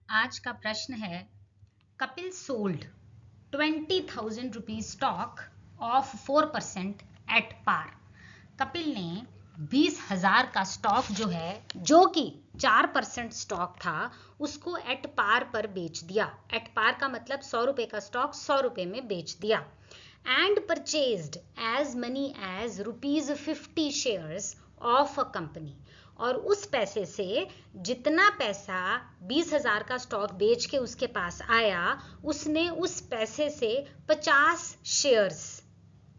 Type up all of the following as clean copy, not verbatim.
आज का प्रश्न है Kapil sold 20,000 rupees stock of 4% at par. Kapil ने 20,000 का स्टॉक जो है, जो कि 4% स्टॉक था, उसको एट पार पर बेच दिया। एट पार का मतलब 100 रुपए का स्टॉक 100 रुपए में बेच दिया। And purchased as many as ₹50 shares of a company. और उस पैसे से जितना पैसा 20,000 का स्टॉक बेच के उसके पास आया, उसने उस पैसे से 50 शेयर्स,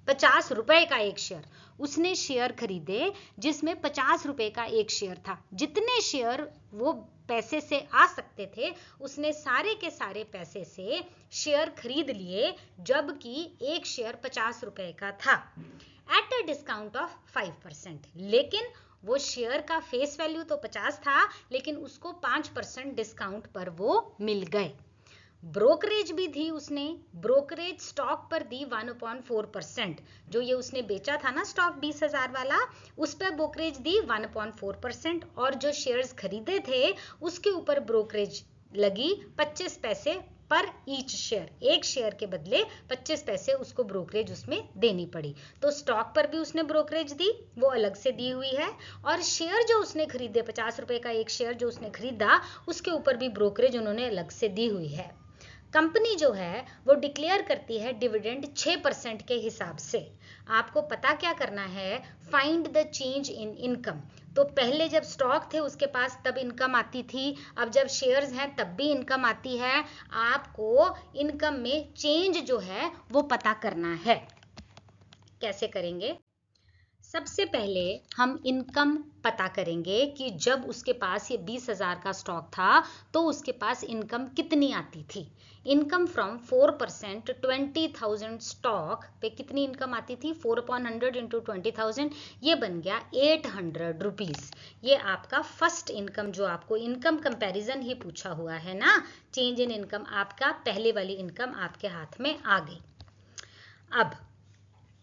50 रुपए का एक शेयर, उसने शेयर खरीदे जिसमें 50 रुपए का एक शेयर था। जितने शेयर वो पैसे से आ सकते थे, उसने सारे के सारे पैसे से शेयर खरीद लिए, जबकि एक शेयर 50 रुपए का था एट अ डिस्काउंट ऑफ 5%। लेकिन वो शेयर का फेस वैल्यू तो 50 था, लेकिन उसको 5% डिस्काउंट पर वो मिल गए। ब्रोकरेज भी दी उसने, ब्रोकरेज स्टॉक पर दी 1/4%। जो ये उसने बेचा था ना स्टॉक 20,000 वाला, उस पर ब्रोकरेज दी 1/4%। और जो शेयर्स खरीदे थे उसके ऊपर ब्रोकरेज लगी 25 पैसे पर ईच शेयर। एक शेयर के बदले 25 पैसे उसको ब्रोकरेज उसमें देनी पड़ी। तो स्टॉक पर भी उसने ब्रोकरेज दी, वो अलग से दी हुई है। और शेयर जो उसने खरीदे, 50 रुपए का एक शेयर जो उसने खरीदा, उसके ऊपर भी ब्रोकरेज उन्होंने अलग से दी हुई है। कंपनी जो है वो डिक्लेयर करती है डिविडेंड 6% के हिसाब से। आपको पता क्या करना है, find the change in income. तो पहले जब स्टॉक थे उसके पास तब इनकम आती थी, अब जब शेयर्स हैं तब भी इनकम आती है। आपको इनकम में चेंज जो है वो पता करना है। कैसे करेंगे? सबसे पहले हम इनकम पता करेंगे कि जब उसके पास ये 20,000 का स्टॉक था तो उसके पास इनकम कितनी आती थी। इनकम फ्रॉम 4% 20,000 स्टॉक पे कितनी इनकम आती थी? 4/100 इंटू 20,000, ये बन गया 800 रुपीज। ये आपका फर्स्ट इनकम, जो आपको इनकम कंपैरिजन ही पूछा हुआ है ना, चेंज इन इनकम, आपका पहले वाली इनकम आपके हाथ में आ गई। अब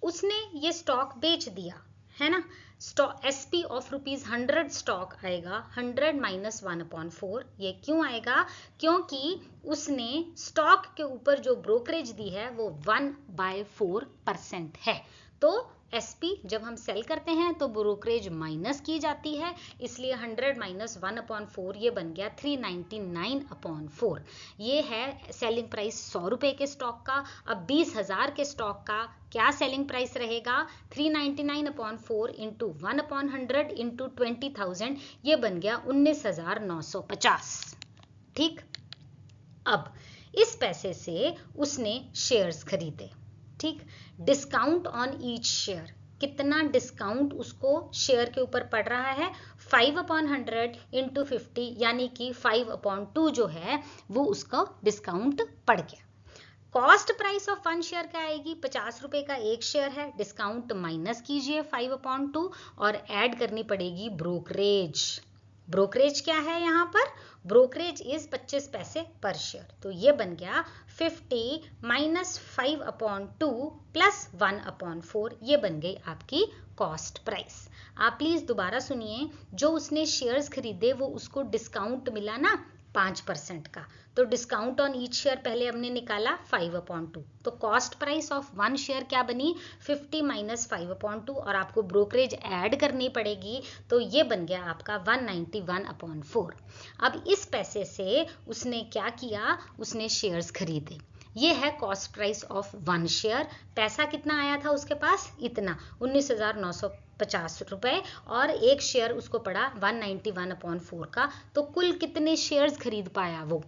उसने ये स्टॉक बेच दिया है ना, स्टॉक एसपी ऑफ ₹100 स्टॉक आएगा 100 माइनस 1/4। ये क्यों आएगा? क्योंकि उसने स्टॉक के ऊपर जो ब्रोकरेज दी है वो 1/4% है। तो एसपी जब हम सेल करते हैं तो ब्रोकरेज माइनस की जाती है, इसलिए 100 माइनस 1/4 ये बन गया 399/4। ये है सेलिंग प्राइस 100 रुपए के स्टॉक का। अब 20,000 के स्टॉक का क्या सेलिंग प्राइस रहेगा? 399/4 इंटू 1/100 इंटू 20,000, ये बन गया 19,950। ठीक, अब इस पैसे से उसने शेयर्स खरीदे। ठीक, डिस्काउंट ऑन ईच शेयर, कितना डिस्काउंट उसको शेयर के ऊपर पड़ रहा है? 5/100 इंटू 50, यानी कि 5/2 जो है वो उसका डिस्काउंट पड़ गया। कॉस्ट प्राइस ऑफ 1 शेयर क्या आएगी? 50 रुपए का एक शेयर है, डिस्काउंट माइनस कीजिए 5/2 और ऐड करनी पड़ेगी ब्रोकरेज। ब्रोकरेज क्या है यहाँ पर? ब्रोकरेज इज 25 पैसे पर शेयर। तो ये बन गया 50 माइनस 5/2 प्लस 1/4, ये बन गई आपकी कॉस्ट प्राइस। आप प्लीज दोबारा सुनिए, जो उसने शेयर्स खरीदे वो उसको डिस्काउंट मिला ना 5% का, तो डिस्काउंट ऑन ईच शेयर पहले हमने निकाला 5/2, तो कॉस्ट प्राइस ऑफ 1 शेयर क्या बनी? 50 माइनस 5/2, और आपको ब्रोकरेज ऐड करनी पड़ेगी, तो ये बन गया आपका 191/4। अब इस पैसे से उसने क्या किया? उसने शेयर्स खरीदे। ये है कॉस्ट प्राइस ऑफ 1 शेयर। पैसा कितना आया था उसके पास? इतना 19,950 रुपए, और एक शेयर उसको पड़ा 191/4 का। तो कुल कितने शेयर्स खरीद पाया वो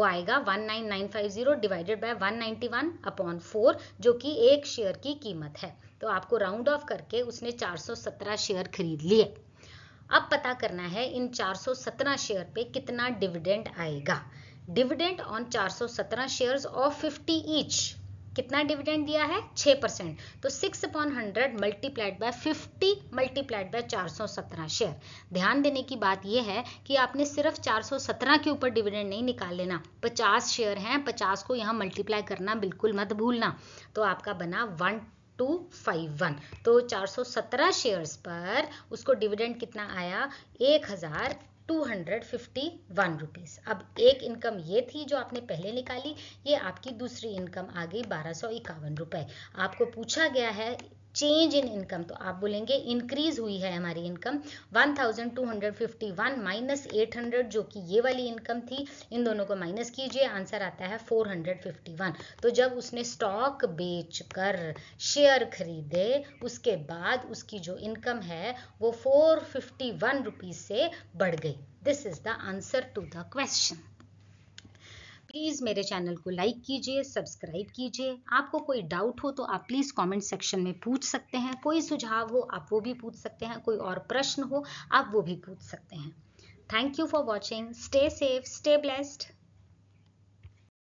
आएगा 19950 डिवाइडेड बाय 191/4, जो कि एक शेयर की कीमत है। तो आपको राउंड ऑफ करके उसने 417 शेयर खरीद लिए। अब पता करना है इन 417 शेयर पे कितना डिविडेंड आएगा। Dividend on 417 shares of 50 each, कितना डिविडेंड दिया है? 6%। तो 6/100 multiplied by 50 multiplied by 417 share. ध्यान देने की बात यह है कि आपने सिर्फ 417 के ऊपर डिविडेंड नहीं निकाल लेना, 50 शेयर हैं, 50 को यहाँ मल्टीप्लाई करना बिल्कुल मत भूलना। तो आपका बना 1251। तो 417 शेयर्स पर उसको डिविडेंड कितना आया? 1000 251 रुपीज़। अब एक इनकम ये थी जो आपने पहले निकाली, ये आपकी दूसरी इनकम आ गई 1251 रुपये। आपको पूछा गया है चेंज इन इनकम, तो आप बोलेंगे इंक्रीज हुई है हमारी इनकम 1251 माइनस 800 जो कि ये वाली इनकम थी, इन दोनों को माइनस कीजिए, आंसर आता है 451। तो जब उसने स्टॉक बेचकर शेयर खरीदे उसके बाद उसकी जो इनकम है वो 451 रुपीज से बढ़ गई। This is the answer to the question. Please मेरे चैनल को लाइक कीजिए, सब्सक्राइब कीजिए। आपको कोई डाउट हो तो आप प्लीज़ कमेंट सेक्शन में पूछ सकते हैं, कोई सुझाव हो आप वो भी पूछ सकते हैं, कोई और प्रश्न हो आप वो भी पूछ सकते हैं। Thank you for watching. Stay safe, stay blessed.